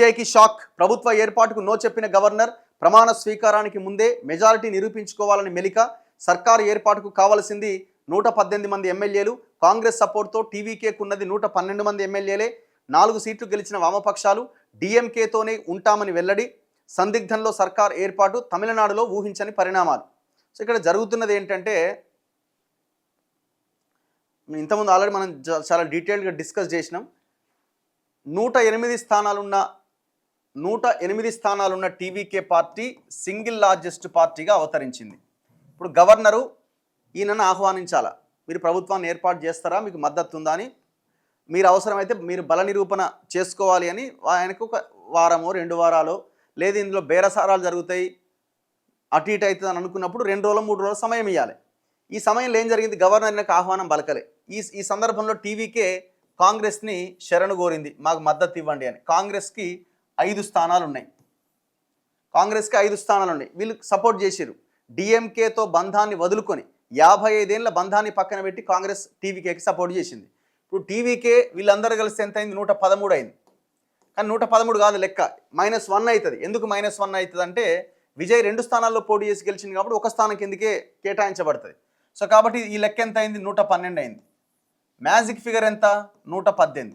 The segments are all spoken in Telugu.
విజయ్కి షాక్. ప్రభుత్వ ఏర్పాటుకు నో చెప్పిన గవర్నర్. ప్రమాణ స్వీకారానికి ముందే మెజారిటీ నిరూపించుకోవాలని మెలిక. సర్కారు ఏర్పాటుకు కావాల్సింది 118 మంది ఎమ్మెల్యేలు. కాంగ్రెస్ సపోర్ట్తో టీవీకేకున్నది 112 మంది ఎమ్మెల్యేలే. 4 సీట్లు గెలిచిన వామపక్షాలు డిఎంకేతోనే ఉంటామని వెల్లడి. సందిగ్ధంలో సర్కార్ ఏర్పాటు. తమిళనాడులో ఊహించని పరిణామాలు. సో ఇక్కడ జరుగుతున్నది ఏంటంటే, ఇంతకుముందు ఆల్రెడీ మనం చాలా డీటెయిల్గా డిస్కస్ చేసినాం. 108 స్థానాలున్న టీవీకే పార్టీ సింగిల్ లార్జెస్ట్ పార్టీగా అవతరించింది. ఇప్పుడు గవర్నరు ఈయనను ఆహ్వానించాలా, మీరు ప్రభుత్వాన్ని ఏర్పాటు చేస్తారా, మీకు మద్దతు ఉందా అని, మీరు అవసరమైతే మీరు బల నిరూపణ చేసుకోవాలి అని ఆయనకు ఒక వారమో 2 వారాలు, లేదు ఇందులో బేరసారాలు జరుగుతాయి, అటు ఇటు అవుతుంది అని అనుకున్నప్పుడు 2 రోజులు 3 రోజులు సమయం ఇవ్వాలి. ఈ సమయంలో ఏం జరిగింది, గవర్నర్కి ఆహ్వానం పలకలే. ఈ సందర్భంలో టీవీకే కాంగ్రెస్ని శరణు కోరింది, మాకు మద్దతు ఇవ్వండి అని. కాంగ్రెస్కి 5 స్థానాలు ఉన్నాయి. వీళ్ళు సపోర్ట్ చేసిరు. డిఎంకేతో బంధాన్ని వదులుకొని 55 ఏళ్ళ బంధాన్ని పక్కన పెట్టి కాంగ్రెస్ టీవీకేకి సపోర్ట్ చేసింది. ఇప్పుడు టీవీకే వీళ్ళందరూ కలిసి ఎంత అయింది, 113 అయింది. కానీ 113 కాదు లెక్క, -1 అవుతుంది. ఎందుకు -1 అవుతుంది అంటే, విజయ్ 2 స్థానాల్లో పోటీ చేసి గెలిచింది కాబట్టి 1 స్థానం కిందకే కేటాయించబడుతుంది. సో కాబట్టి ఈ లెక్క ఎంత అయింది, 112 అయింది. మ్యాజిక్ ఫిగర్ ఎంత, 118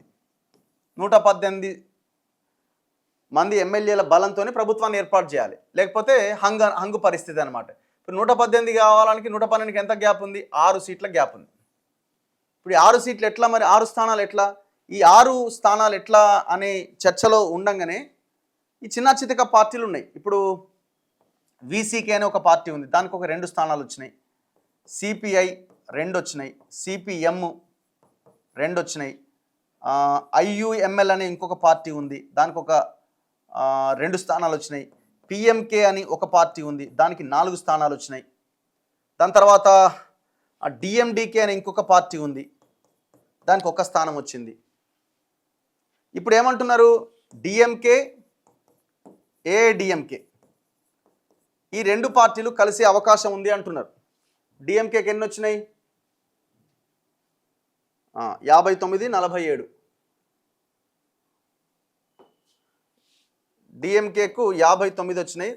మంది ఎమ్మెల్యేల బలంతోనే ప్రభుత్వాన్ని ఏర్పాటు చేయాలి, లేకపోతే హంగు పరిస్థితి అనమాట. ఇప్పుడు 118 కావాలనికి 112కి ఎంత గ్యాప్ ఉంది, 6 సీట్ల గ్యాప్ ఉంది. ఇప్పుడు ఈ 6 సీట్లు ఎట్లా, మరి 6 స్థానాలు ఎట్లా, ఈ 6 స్థానాలు ఎట్లా అనే చర్చలో ఉండంగానే ఈ చిన్న చితక పార్టీలు ఉన్నాయి. ఇప్పుడు వీసీకే అనే ఒక పార్టీ ఉంది, దానికి ఒక 2 స్థానాలు వచ్చినాయి. సిపిఐ 2 వచ్చినాయి. సిపిఎం 2 వచ్చినాయి. ఐయుఎంఎల్ అనే ఇంకొక పార్టీ ఉంది, దానికి ఒక 2 స్థానాలు వచ్చినాయి. పిఎంకే అని ఒక పార్టీ ఉంది, దానికి 4 స్థానాలు వచ్చినాయి. దాని తర్వాత డిఎండికే అని ఇంకొక పార్టీ ఉంది, దానికి 1 స్థానం వచ్చింది. ఇప్పుడు ఏమంటున్నారు, డిఎంకే ఏఐడిఎంకే ఈ 2 పార్టీలు కలిసే అవకాశం ఉంది అంటున్నారు. డిఎంకేకి ఎన్ని వచ్చినాయి, 59-47. డిఎంకేకు 59 వచ్చినాయి,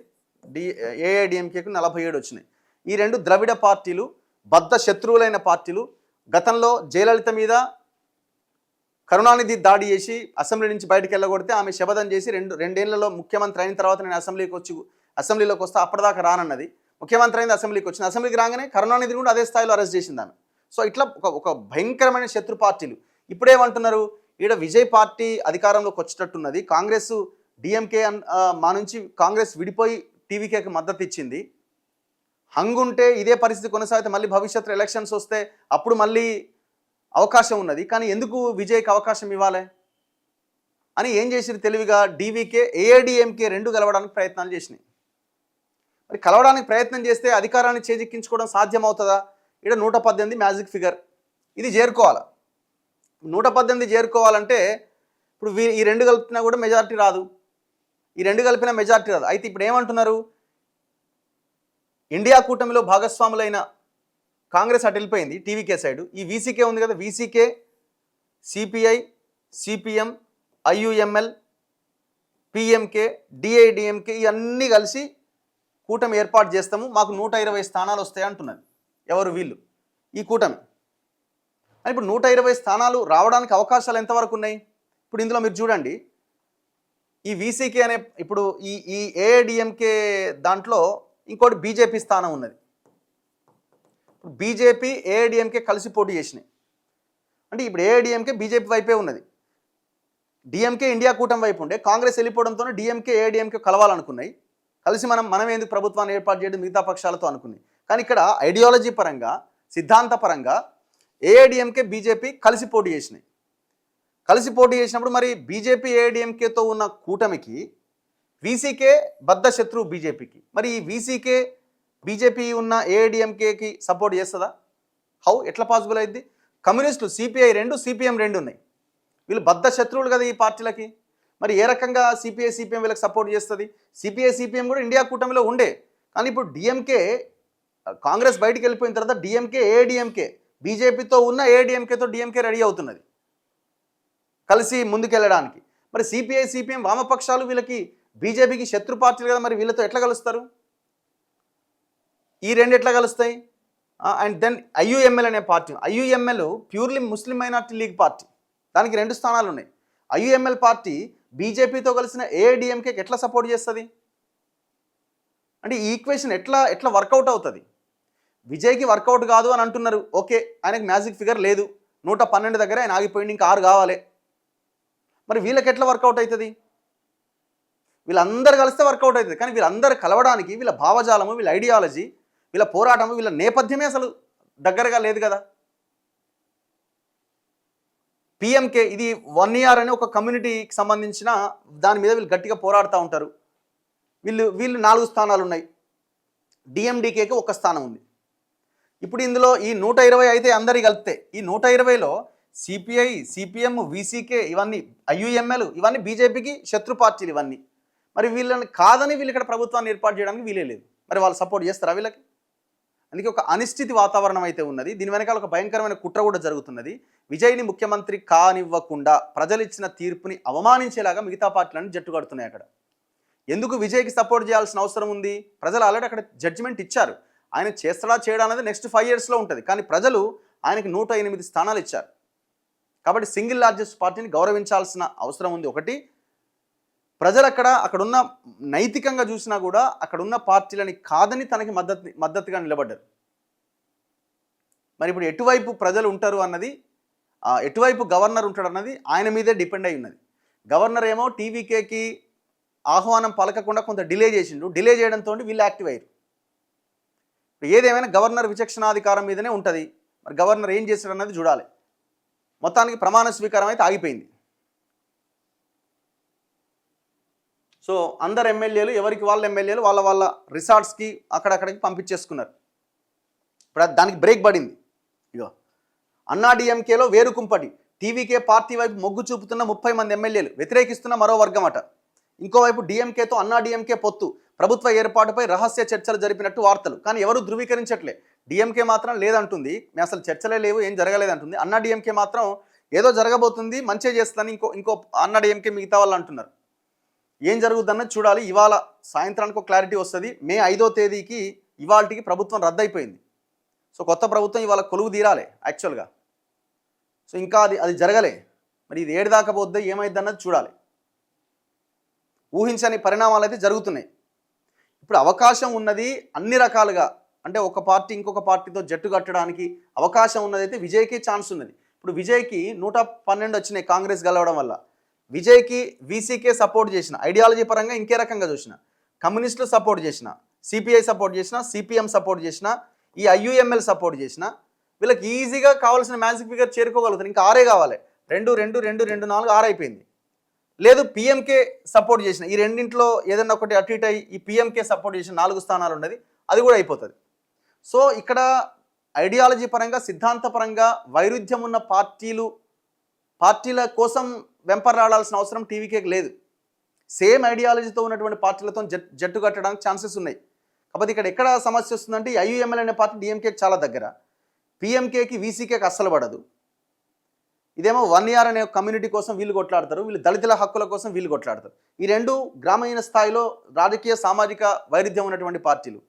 ఏఐడిఎంకేకు 47 వచ్చినాయి. ఈ 2 ద్రవిడ పార్టీలు బద్ధ శత్రువులైన పార్టీలు. గతంలో జయలలిత మీద కరుణానిధి దాడి చేసి అసెంబ్లీ నుంచి బయటకు వెళ్ళగొడితే ఆమె శపథం చేసి 2 ఏళ్లలో ముఖ్యమంత్రి అయిన తర్వాత నేను అసెంబ్లీలోకి వస్తే అప్పటిదాకా రానన్నది. ముఖ్యమంత్రి అయింది, అసెంబ్లీకి రాగానే కరుణానిధి కూడా అదే స్థాయిలో అరెస్ట్ చేసింది ఆమె. సో ఇట్లా ఒక భయంకరమైన శత్రు పార్టీలు. ఇప్పుడేమంటున్నారు, ఈడ విజయ్ పార్టీ అధికారంలోకి వచ్చేటట్టున్నది, కాంగ్రెస్ డిఎంకే మా నుంచి కాంగ్రెస్ విడిపోయి టీవీకేకి మద్దతు ఇచ్చింది, హంగుంటే ఇదే పరిస్థితి కొనసాగితే మళ్ళీ భవిష్యత్తులో ఎలక్షన్స్ వస్తే అప్పుడు మళ్ళీ అవకాశం ఉన్నది, కానీ ఎందుకు విజయ్కి అవకాశం ఇవ్వాలి అని ఏం చేసిరు తెలివిగా, డీవీకే ఏఐడిఎంకే 2 కలవడానికి ప్రయత్నాలు చేసినాయి. మరి కలవడానికి ప్రయత్నం చేస్తే అధికారాన్ని చేజిక్కించుకోవడం సాధ్యం అవుతుందా? ఇక్కడ 118 మ్యాజిక్ ఫిగర్, ఇది చేరుకోవాలి. 118 చేరుకోవాలంటే ఇప్పుడు ఈ 2 కలిపినా కూడా మెజారిటీ రాదు, అయితే ఇప్పుడు ఏమంటున్నారు, ఇండియా కూటమిలో భాగస్వాములైన కాంగ్రెస్ అటు వెళ్ళిపోయింది, టీవీకే సైడు. ఈ వీసీకే ఉంది కదా, VCK, CPI, CPM, IUML, PMK, DIDMK ఇవన్నీ కలిసి కూటమి ఏర్పాటు చేస్తాము, మాకు 120 స్థానాలు వస్తాయి అంటున్నది. ఎవరు, వీళ్ళు, ఈ కూటమి. ఇప్పుడు 120 స్థానాలు రావడానికి అవకాశాలు ఎంతవరకు ఉన్నాయి? ఇప్పుడు ఇందులో మీరు చూడండి, ఈ వీసీకే అనే ఇప్పుడు ఈ ఏఐడిఎంకే దాంట్లో ఇంకోటి బీజేపీ స్థానం ఉన్నది. బీజేపీ ఏఐడిఎంకే కలిసి పోటీ చేసినాయి. అంటే ఇప్పుడు ఏఐడిఎంకే బీజేపీ వైపే ఉన్నది, డిఎంకే ఇండియా కూటమి వైపు ఉండే. కాంగ్రెస్ వెళ్ళిపోవడంతో డిఎంకే ఏఐడిఎంకే కలవాలనుకున్నాయి, కలిసి మనం ఎందుకు ప్రభుత్వాన్ని ఏర్పాటు చేయడం మిగతా పక్షాలతో అనుకున్నాయి. కానీ ఇక్కడ ఐడియాలజీ పరంగా, సిద్ధాంతపరంగా ఏఐడిఎంకే బీజేపీ కలిసి పోటీ చేసినాయి. కలిసి పోటీ చేసినప్పుడు మరి బీజేపీ ఏఐడిఎంకేతో ఉన్న కూటమికి వీసీకే బద్ధ శత్రువు బీజేపీకి, మరి ఈ వీసీకే బీజేపీ ఉన్న ఏఐడిఎంకేకి సపోర్ట్ చేస్తుందా? ఎట్లా పాసిబుల్ అయింది? కమ్యూనిస్టులు సిపిఐ 2, సిపిఎం 2 ఉన్నాయి, వీళ్ళు బద్ధ శత్రువులు కదా ఈ పార్టీలకి. మరి ఏ రకంగా సిపిఐ సిపిఎం వీళ్ళకి సపోర్ట్ చేస్తుంది? సిపిఐ సిపిఎం కూడా ఇండియా కూటమిలో ఉండే, కానీ ఇప్పుడు డిఎంకే కాంగ్రెస్ బయటికి వెళ్ళిపోయిన తర్వాత డిఎంకే ఏఐడిఎంకే బీజేపీతో ఉన్న ఏఐడిఎంకేతో డిఎంకే రెడీ అవుతున్నది కలిసి ముందుకెళ్ళడానికి. మరి సిపిఐ సిపిఎం వామపక్షాలు వీళ్ళకి బీజేపీకి శత్రు పార్టీలు కదా, మరి వీళ్ళతో ఎట్లా కలుస్తారు? ఈ రెండు ఎట్లా కలుస్తాయి? అండ్ దెన్ ఐయుఎంఎల్ అనే పార్టీ, ఐయుఎంఎల్ ప్యూర్లీ ముస్లిం మైనార్టీ లీగ్ పార్టీ, దానికి 2 స్థానాలు ఉన్నాయి. ఐయుఎంఎల్ పార్టీ బీజేపీతో కలిసిన ఏఐడిఎంకేకి ఎట్లా సపోర్ట్ చేస్తుంది? అంటే ఈ ఈక్వేషన్ ఎట్లా వర్కౌట్ అవుతుంది? విజయ్కి వర్కౌట్ కాదు అని అంటున్నారు, ఓకే, ఆయనకి మ్యాజిక్ ఫిగర్ లేదు, 112 దగ్గర ఆయన ఆగిపోయింది, ఇంకా 6 కావాలి. మరి వీళ్ళకి ఎట్లా వర్కౌట్ అవుతుంది? వీళ్ళందరూ కలిస్తే వర్కౌట్ అవుతుంది. కానీ వీళ్ళందరూ కలవడానికి వీళ్ళ భావజాలము, వీళ్ళ ఐడియాలజీ, వీళ్ళ పోరాటము, వీళ్ళ నేపథ్యమే అసలు దగ్గరగా లేదు కదా. పిఎంకే ఇది 1 ఇయర్ అని ఒక కమ్యూనిటీకి సంబంధించిన దాని మీద వీళ్ళు గట్టిగా పోరాడుతూ ఉంటారు. వీళ్ళు 4 స్థానాలు ఉన్నాయి, డిఎండికేకి 1 స్థానం ఉంది. ఇప్పుడు ఇందులో ఈ 120 అయితే అందరి కలిపితే ఈ 120లో సిపిఐ, సిపిఎం, విసికే, ఇవన్నీ ఐయుఎంఎల్, ఇవన్నీ బీజేపీకి శత్రు పార్టీలు ఇవన్నీ. మరి వీళ్ళని కాదని వీళ్ళు ఇక్కడ ప్రభుత్వాన్ని ఏర్పాటు చేయడానికి వీలే లేదు. మరి వాళ్ళు సపోర్ట్ చేస్తారా వీళ్ళకి? అందుకే ఒక అనిశ్చితి వాతావరణం అయితే ఉన్నది. దీని వెనకాల ఒక భయంకరమైన కుట్ర కూడా జరుగుతున్నది. విజయ్ని ముఖ్యమంత్రి కానివ్వకుండా ప్రజలు ఇచ్చిన తీర్పుని అవమానించేలాగా మిగతా పార్టీలను జట్టు కడుతున్నాయి. అక్కడ ఎందుకు విజయ్కి సపోర్ట్ చేయాల్సిన అవసరం ఉంది? ప్రజలు ఆల్రెడీ అక్కడ జడ్జిమెంట్ ఇచ్చారు. ఆయన చేస్తాడా చేయడా అనేది నెక్స్ట్ 5 ఇయర్స్లో ఉంటుంది. కానీ ప్రజలు ఆయనకి 108 స్థానాలు ఇచ్చారు. కాబట్టి సింగిల్ లార్జెస్ట్ పార్టీని గౌరవించాల్సిన అవసరం ఉంది. ఒకటి, ప్రజలు అక్కడున్న నైతికంగా చూసినా కూడా అక్కడున్న పార్టీలని కాదని తనకి మద్దతుగా నిలబడ్డారు. మరి ఇప్పుడు ఎటువైపు ప్రజలు ఉంటారు అన్నది, ఎటువైపు గవర్నర్ ఉంటాడు అన్నది ఆయన మీదే డిపెండ్ అయి ఉన్నది. గవర్నర్ ఏమో టీవీకేకి ఆహ్వానం పలకకుండా కొంత డిలే చేసిండు. డిలే చేయడంతో వీళ్ళు యాక్టివ్ అయ్యారు. ఏదేమైనా గవర్నర్ విచక్షణాధికారం మీదనే ఉంటుంది. మరి గవర్నర్ ఏం చేశాడు అన్నది చూడాలి. మొత్తానికి ప్రమాణ స్వీకారం అయితే ఆగిపోయింది. సో అందరు ఎమ్మెల్యేలు ఎవరికి వాళ్ళ ఎమ్మెల్యేలు వాళ్ళ రిసార్ట్స్కి అక్కడక్కడికి పంపించేసుకున్నారు. ఇప్పుడు దానికి బ్రేక్ పడింది. ఇగో అన్నా డిఎంకేలో వేరుకుంపటి, టీవీకే పార్టీ వైపు మొగ్గు చూపుతున్న 30 మంది ఎమ్మెల్యేలు, వ్యతిరేకిస్తున్న మరో వర్గం అట. ఇంకోవైపు డిఎంకేతో అన్నా డిఎంకే పొత్తు, ప్రభుత్వ ఏర్పాటుపై రహస్య చర్చలు జరిపినట్టు వార్తలు. కానీ ఎవరు ధృవీకరించట్లే. డిఎంకే మాత్రం లేదంటుంది, మేము అసలు చర్చలే లేవు, ఏం జరగలేదంటుంది. అన్నా డిఎంకే మాత్రం ఏదో జరగబోతుంది, మంచిగా చేస్తుందని ఇంకో అన్నా డిఎంకే మిగతా వాళ్ళు అంటున్నారు. ఏం జరుగుతుందన్నది చూడాలి. ఇవాళ సాయంత్రానికి ఒక క్లారిటీ వస్తుంది. మే 5వ తేదీకి ఇవాళకి ప్రభుత్వం రద్దయిపోయింది. సో కొత్త ప్రభుత్వం ఇవాళ కొలువు తీరాలి యాక్చువల్గా. సో ఇంకా అది జరగలే. మరి ఇది ఏడు దాకా పోద్దో ఏమైంది అన్నది చూడాలి. ఊహించని పరిణామాలు అయితే జరుగుతున్నాయి. ఇప్పుడు అవకాశం ఉన్నది అన్ని రకాలుగా, అంటే ఒక పార్టీ ఇంకొక పార్టీతో జట్టు కట్టడానికి అవకాశం ఉన్నదైతే విజయ్కి ఛాన్స్ ఉన్నది. ఇప్పుడు విజయ్కి 112 వచ్చినాయి కాంగ్రెస్ గెలవడం వల్ల. విజయ్కి వీసీకే సపోర్ట్ చేసిన, ఐడియాలజీ పరంగా ఇంకే రకంగా చూసిన, కమ్యూనిస్టులు సపోర్ట్ చేసిన, సిపిఐ సపోర్ట్ చేసిన, సిపిఎం సపోర్ట్ చేసిన, ఈ ఐయుఎంఎల్ సపోర్ట్ చేసిన, వీళ్ళకి ఈజీగా కావాల్సిన మ్యాజిక్ ఫిగర్ చేరుకోగలుగుతారు. ఇంకా 6 కావాలి. 2, 2, 2, 2, 4, 6 అయిపోయింది. లేదు పిఎంకే సపోర్ట్ చేసిన, ఈ రెండింటిలో ఏదన్నా ఒకటి అటు ఇటు అయ్యి ఈ పిఎంకే సపోర్ట్ చేసిన 4 స్థానాలు ఉన్నది, అది కూడా అయిపోతుంది. సో ఇక్కడ ఐడియాలజీ పరంగా, సిద్ధాంతపరంగా వైరుధ్యం ఉన్న పార్టీల కోసం వెంపర్లాడాల్సిన అవసరం టీవీకేకి లేదు. సేమ్ ఐడియాలజీతో ఉన్నటువంటి పార్టీలతో జట్టు కట్టడానికి ఛాన్సెస్ ఉన్నాయి. కాకపోతే ఇక్కడ ఎక్కడ సమస్య వస్తుందంటే ఈ ఐయుఎంఎల్ అనే పార్టీ డిఎంకేకి చాలా దగ్గర, పిఎంకేకి వీసీకేకి అస్సలు పడదు. ఇదేమో 1 ఇయర్ అనే కమ్యూనిటీ కోసం వీళ్ళు కొట్లాడతారు, వీళ్ళు దళితుల హక్కుల కోసం వీళ్ళు కొట్లాడతారు. ఈ రెండు గ్రామీణ స్థాయిలో రాజకీయ సామాజిక వైరుధ్యం ఉన్నటువంటి పార్టీలు.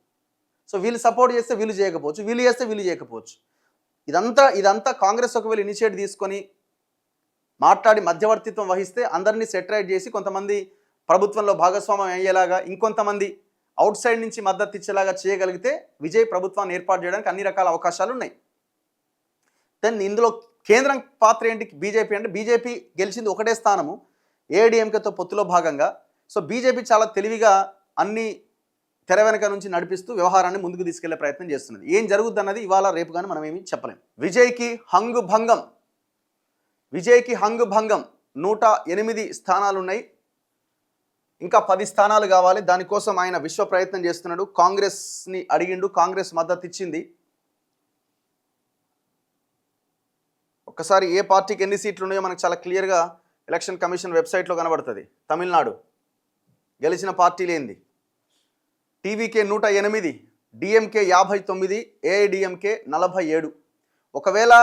సో వీళ్ళు సపోర్ట్ చేస్తే వీళ్ళు చేయకపోవచ్చు, వీళ్ళు చేస్తే వీళ్ళు చేయకపోవచ్చు. ఇదంతా కాంగ్రెస్ ఒకవేళ ఇనిషియేట్ తీసుకొని మాట్లాడి మధ్యవర్తిత్వం వహిస్తే అందరినీ సెటరైట్ చేసి కొంతమంది ప్రభుత్వంలో భాగస్వామ్యం అయ్యేలాగా, ఇంకొంతమంది అవుట్ సైడ్ నుంచి మద్దతు ఇచ్చేలాగా చేయగలిగితే విజయ్ ప్రభుత్వాన్ని ఏర్పాటు చేయడానికి అన్ని రకాల అవకాశాలు ఉన్నాయి. దెన్ ఇందులో కేంద్రం పాత్ర ఏంటి? బీజేపీ. అంటే బీజేపీ గెలిచింది 1 స్థానము ఏఐడిఎంకేతో పొత్తులో భాగంగా. సో బీజేపీ చాలా తెలివిగా అన్ని తెర వెనక నుంచి నడిపిస్తూ వ్యవహారాన్ని ముందుకు తీసుకెళ్లే ప్రయత్నం చేస్తున్నది. ఏం జరుగుద్ది అన్నది ఇవాళ రేపు కానీ మనం ఏమీ చెప్పలేం. విజయ్కి హంగు భంగం 108 స్థానాలు ఉన్నాయి. ఇంకా 10 స్థానాలు కావాలి. దానికోసం ఆయన విశ్వ ప్రయత్నం చేస్తున్నాడు. కాంగ్రెస్ని అడిగిండు, కాంగ్రెస్ మద్దతు ఇచ్చింది. ఒక్కసారి ఏ పార్టీకి ఎన్ని సీట్లు ఉన్నాయో మనకు చాలా క్లియర్గా ఎలక్షన్ కమిషన్ వెబ్సైట్లో కనబడుతుంది. తమిళనాడు గెలిచిన పార్టీలు ఏంది? TVK 108, DMK 59, AIADMK 47. ఒకవేళ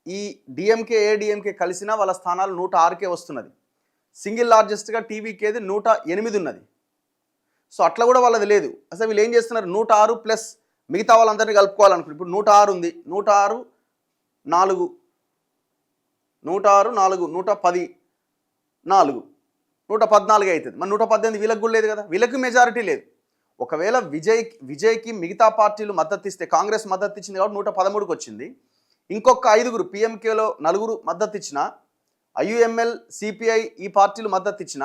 ఈ డిఎంకే ఏఐడిఎంకే కలిసినా వాళ్ళ స్థానాలు 106కే వస్తున్నది. సింగిల్ లార్జెస్ట్గా టీవీకేది 108 ఉన్నది. సో అట్లా కూడా వాళ్ళది లేదు. అసలు వీళ్ళు ఏం చేస్తున్నారు, 106 ప్లస్ మిగతా వాళ్ళందరినీ కలుపుకోవాలనుకుంటారు. ఇప్పుడు 106 ఉంది, 106 4 106 4 110 4 114 అవుతుంది. మరి 118 వీళ్ళకి కూడా లేదు కదా, వీళ్ళకి మెజారిటీ లేదు. ఒకవేళ విజయ్కి మిగతా పార్టీలు మద్దతు ఇస్తే, కాంగ్రెస్ మద్దతు ఇచ్చింది కాబట్టి 113కి వచ్చింది. ఇంకొక 5 పిఎంకేలో 4 మద్దతు ఇచ్చిన, ఐయుఎంఎల్ సిపిఐ ఈ పార్టీలు మద్దతు ఇచ్చిన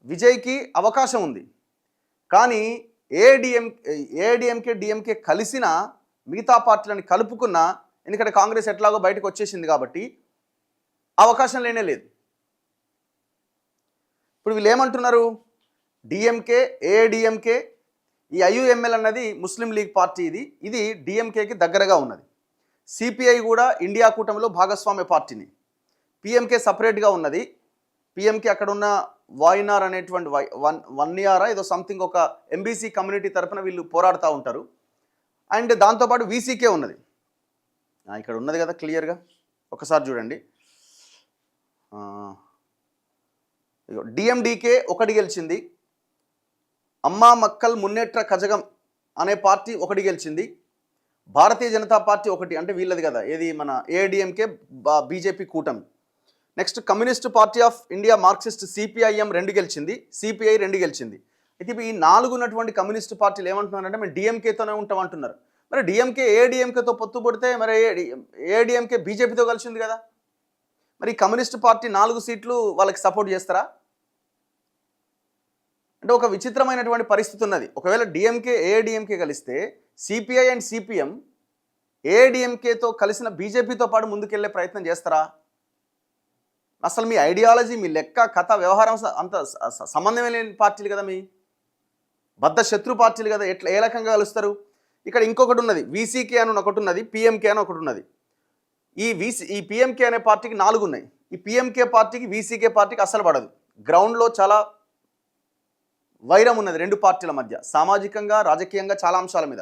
విజయ్కి అవకాశం ఉంది. కానీ ఏఐడిఎంకే డిఎంకే కలిసిన మిగతా పార్టీలను కలుపుకున్న, ఎందుకంటే కాంగ్రెస్ ఎట్లాగో బయటకు వచ్చేసింది కాబట్టి అవకాశం లేనే లేదు. ఇప్పుడు వీళ్ళు ఏమంటున్నారు, డిఎంకే ఏఐడిఎంకే ఈ ఐయుఎంఎల్ అన్నది ముస్లిం లీగ్ పార్టీ, ఇది డిఎంకేకి దగ్గరగా ఉన్నది. సిపిఐ కూడా ఇండియా కూటమిలో భాగస్వామ్య పార్టీని. పిఎంకే సపరేట్గా ఉన్నది. పిఎంకే అక్కడ ఉన్న వాయినార్ అనేటువంటి వన్యారా ఏదో సంథింగ్ ఒక ఎంబీసీ కమ్యూనిటీ తరఫున వీళ్ళు పోరాడుతూ ఉంటారు. అండ్ దాంతోపాటు వీసీకే ఉన్నది. ఇక్కడ ఉన్నది కదా క్లియర్గా, ఒకసారి చూడండి. డిఎండికే 1 గెలిచింది, అమ్మా మక్కల్ మున్నేట్ర కజగం అనే పార్టీ 1 గెలిచింది, భారతీయ జనతా పార్టీ 1, అంటే వీళ్ళది కదా ఏది మన ఏఐడిఎంకే బీజేపీ కూటమి. Next communist party of India Marxist CPIM 2 గెలిచింది, సిపిఐ 2 గెలిచింది. అయితే ఈ 4 ఉన్నటువంటి కమ్యూనిస్ట్ పార్టీలు ఏమంటున్నారంటే మేము డిఎంకేతోనే ఉంటామంటున్నారు. మరి డిఎంకే ఏఐడిఎంకేతో పొత్తు పడితే మరి ఏఐడిఎంకే బీజేపీతో కలిసింది కదా, మరి కమ్యూనిస్ట్ పార్టీ 4 సీట్లు వాళ్ళకి సపోర్ట్ చేస్తారా? అంటే ఒక విచిత్రమైనటువంటి పరిస్థితి ఉన్నది. ఒకవేళ డిఎంకే ఏఐడిఎంకే కలిస్తే సిపిఐ అండ్ సిపిఎం ఏఐడిఎంకేతో కలిసిన బీజేపీతో పాటు ముందుకెళ్లే ప్రయత్నం చేస్తారా? అసలు మీ ఐడియాలజీ, మీ లెక్క, కథ, వ్యవహారం అంత సంబంధమే లేని పార్టీలు కదా, మీ బద్ద శత్రు పార్టీలు కదా, ఎట్లా ఏ రకంగా కలుస్తారు? ఇక్కడ ఇంకొకటి ఉన్నది, వీసీకే అని ఒకటి ఉన్నది, పిఎంకే అని ఒకటి ఉన్నది. ఈ పిఎంకే అనే పార్టీకి 4 ఉన్నాయి. ఈ పిఎంకే పార్టీకి వీసీకే పార్టీకి అసలు పడదు. గ్రౌండ్లో చాలా వైరం ఉన్నది 2 పార్టీల మధ్య, సామాజికంగా రాజకీయంగా చాలా అంశాల మీద.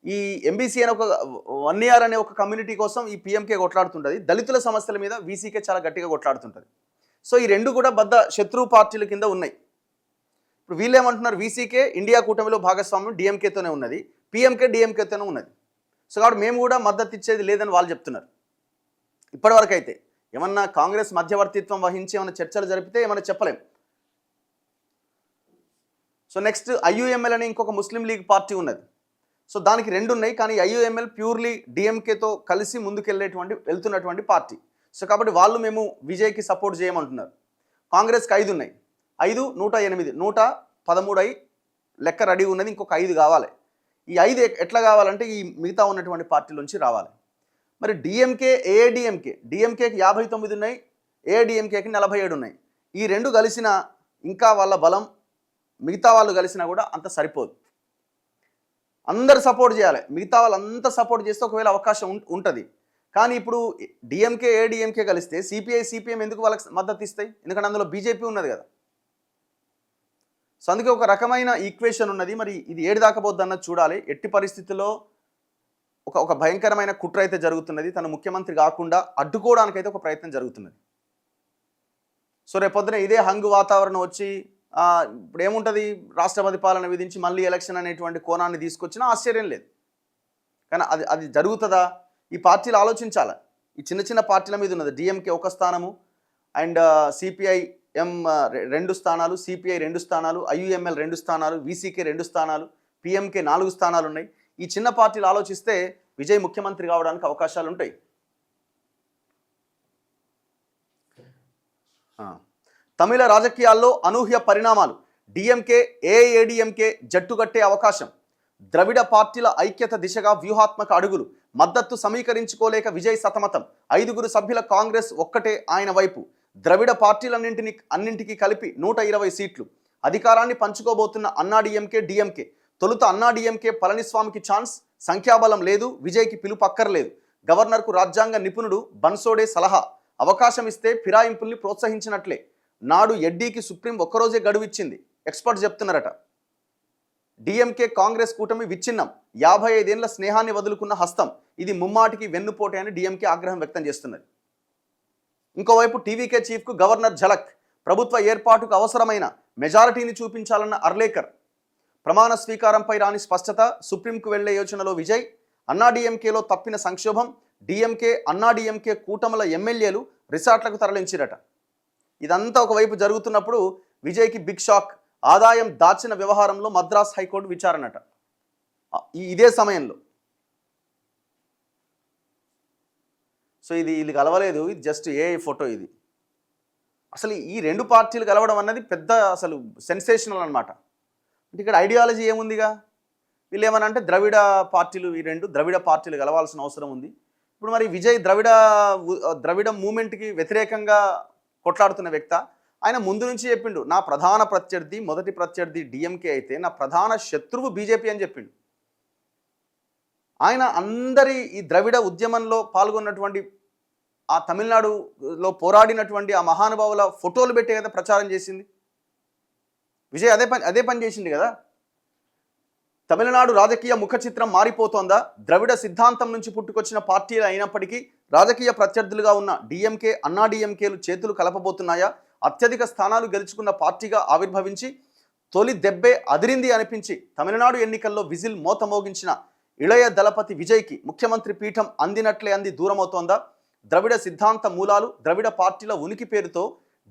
ఈ ఎంబీసీ అనే ఒక వన్యార్ అనే ఒక కమ్యూనిటీ కోసం ఈ పిఎంకే కొట్లాడుతుంటుంది, దళితుల సమస్యల మీద వీసీకే చాలా గట్టిగా కొట్లాడుతుంటుంది. సో ఈ 2 కూడా బద్ద శత్రు పార్టీల కింద ఉన్నాయి. ఇప్పుడు వీళ్ళు ఏమంటున్నారు, వీసీకే ఇండియా కూటమిలో భాగస్వామ్యం డిఎంకేతోనే ఉన్నది, పిఎంకే డిఎంకేతోనే ఉన్నది. సో కాబట్టి మేము కూడా మద్దతు ఇచ్చేది లేదని వాళ్ళు చెప్తున్నారు. ఇప్పటివరకు అయితే ఏమన్నా కాంగ్రెస్ మధ్యవర్తిత్వం వహించి ఏమైనా చర్చలు జరిపితే ఏమైనా చెప్పలేం. సో నెక్స్ట్ ఐయుఎంఎల్ అని ఇంకొక ముస్లిం లీగ్ పార్టీ ఉన్నది. సో దానికి 2 ఉన్నాయి, కానీ ఐయుఎంఎల్ ప్యూర్లీ డిఎంకేతో కలిసి వెళ్తున్నటువంటి పార్టీ. సో కాబట్టి వాళ్ళు మేము విజయ్కి సపోర్ట్ చేయమంటున్నారు. కాంగ్రెస్కి 5 ఉన్నాయి, 5 108 113 అయి లెక్క రెడీ ఉన్నది, ఇంకొక 5 కావాలి. ఈ 5 ఎట్లా కావాలంటే ఈ మిగతా ఉన్నటువంటి పార్టీల నుంచి రావాలి. మరి డిఎంకే డిఎంకేకి 59 ఉన్నాయి, ఏఐడిఎంకేకి 47 ఉన్నాయి. ఈ 2 కలిసిన ఇంకా వాళ్ళ బలం మిగతా వాళ్ళు కలిసినా కూడా అంత సరిపోదు. అందరు సపోర్ట్ చేయాలి, మిగతా వాళ్ళంతా సపోర్ట్ చేస్తే ఒకవేళ అవకాశం ఉంటుంది. కానీ ఇప్పుడు డిఎంకే ఏఐడిఎంకే కలిస్తే సిపిఐ సిపిఎం ఎందుకు వాళ్ళకి మద్దతు ఇస్తాయి? ఎందుకంటే అందులో బీజేపీ ఉన్నది కదా. సో అందుకే ఒక రకమైన ఈక్వేషన్ ఉన్నది. మరి ఇది ఏడు దాకపోద్ది అన్నది చూడాలి. ఎట్టి పరిస్థితుల్లో ఒక భయంకరమైన కుట్ర అయితే జరుగుతున్నది. తను ముఖ్యమంత్రి కాకుండా అడ్డుకోవడానికైతే ఒక ప్రయత్నం జరుగుతున్నది. సో రేపొద్దున ఇదే హంగు వాతావరణం వచ్చి ఇప్పుడు ఏముంటుంది, రాష్ట్రపతి పాలన విధించి మళ్ళీ ఎలక్షన్ అనేటువంటి కోణాన్ని తీసుకొచ్చినా ఆశ్చర్యం లేదు. కానీ అది జరుగుతుందా? ఈ పార్టీలు ఆలోచించాలి. ఈ చిన్న చిన్న పార్టీల మీద ఉన్నది. డిఎంకే 1 స్థానము అండ్ సిపిఐఎం 2 స్థానాలు, సిపిఐ 2 స్థానాలు, ఐయుఎంఎల్ 2 స్థానాలు, వీసీకే 2 స్థానాలు, పిఎంకే 4 స్థానాలు ఉన్నాయి. ఈ చిన్న పార్టీలు ఆలోచిస్తే విజయ్ ముఖ్యమంత్రి కావడానికి అవకాశాలు ఉంటాయి. తమిళ రాజకీయాల్లో అనూహ్య పరిణామాలు. డిఎంకే ఏఐడిఎంకే జట్టుగట్టే అవకాశం. ద్రవిడ పార్టీల ఐక్యత దిశగా వ్యూహాత్మక అడుగులు. మద్దతు సమీకరించుకోలేక విజయ్ సతమతం. 5 సభ్యుల కాంగ్రెస్ ఒక్కటే ఆయన వైపు. ద్రవిడ పార్టీలన్నింటికి కలిపి 120 సీట్లు. అధికారాన్ని పంచుకోబోతున్న అన్నాడీఎంకే డిఎంకే. తొలుత అన్నాడీఎంకే పళనిస్వామికి ఛాన్స్. సంఖ్యాబలం లేదు, విజయ్కి పిలుపు అక్కర్లేదు. గవర్నర్కు రాజ్యాంగ నిపుణుడు బన్సోడే సలహా. అవకాశం ఇస్తే ఫిరాయింపుల్ని ప్రోత్సహించినట్లే. నాడు ఎడ్డీకి సుప్రీం ఒక్కరోజే గడువు ఇచ్చింది, ఎక్స్పర్ట్స్ చెప్తున్నారట. డిఎంకే కాంగ్రెస్ కూటమి విచ్ఛిన్నం. 55 ఏళ్ల స్నేహాన్ని వదులుకున్న హస్తం. ఇది ముమ్మాటికి వెన్నుపోటే అని డిఎంకే ఆగ్రహం వ్యక్తం చేస్తున్నది. ఇంకోవైపు టీవీకే చీఫ్కు గవర్నర్ ఝలక్. ప్రభుత్వ ఏర్పాటుకు అవసరమైన మెజారిటీని చూపించాలన్న అర్లేకర్. ప్రమాణ స్వీకారంపై రాని స్పష్టత, సుప్రీంకు వెళ్లే యోచనలో విజయ్. అన్నాడీఎంకేలో తప్పిన సంక్షోభం, డిఎంకే అన్నాడీఎంకే కూటముల ఎమ్మెల్యేలు రిసార్ట్లకు తరలించిరట. ఇదంతా ఒకవైపు జరుగుతున్నప్పుడు విజయ్కి బిగ్ షాక్. ఆదాయం దాచిన వ్యవహారంలో మద్రాస్ హైకోర్టు విచారణట. ఇదే సమయంలో సో ఇది వీళ్ళు కలవలేదు, ఇది జస్ట్ ఏఐ ఫోటో. ఇది అసలు ఈ రెండు పార్టీలు కలవడం అన్నది పెద్ద అసలు సెన్సేషనల్ అనమాట. అంటే ఇక్కడ ఐడియాలజీ ఏముందిగా, వీళ్ళు ఏమన్నా అంటే ద్రవిడ పార్టీలు, ఈ రెండు ద్రవిడ పార్టీలు కలవాల్సిన అవసరం ఉంది. ఇప్పుడు మరి విజయ్ ద్రవిడ మూమెంట్కి వ్యతిరేకంగా కొట్లాడుతున్న వ్యక్తి. ఆయన ముందు నుంచి చెప్పిండు, నా ప్రధాన ప్రత్యర్థి, మొదటి ప్రత్యర్థి డిఎంకే అయితే నా ప్రధాన శత్రువు బీజేపీ అని చెప్పిండు. ఆయన అందరి ఈ ద్రవిడ ఉద్యమంలో పాల్గొన్నటువంటి, ఆ తమిళనాడులో పోరాడినటువంటి ఆ మహానుభావుల ఫోటోలు పెట్టే కదా ప్రచారం చేసింది విజయ్. అదే పని చేసింది కదా. తమిళనాడు రాజకీయ ముఖ చిత్రం మారిపోతోందా? ద్రవిడ సిద్ధాంతం నుంచి పుట్టుకొచ్చిన పార్టీలు అయినప్పటికీ రాజకీయ ప్రత్యర్థులుగా ఉన్న డిఎంకే అన్నాడీఎంకేలు చేతులు కలపబోతున్నాయా? అత్యధిక స్థానాలు గెలుచుకున్న పార్టీగా ఆవిర్భవించి తొలి దెబ్బే అదిరింది అనిపించి తమిళనాడు ఎన్నికల్లో విజిల్ మోతమోగించిన ఇళయ దళపతి విజయ్కి ముఖ్యమంత్రి పీఠం అందినట్లే అంది దూరమవుతోందా? ద్రవిడ సిద్ధాంత మూలాలు, ద్రవిడ పార్టీల ఉనికి పేరుతో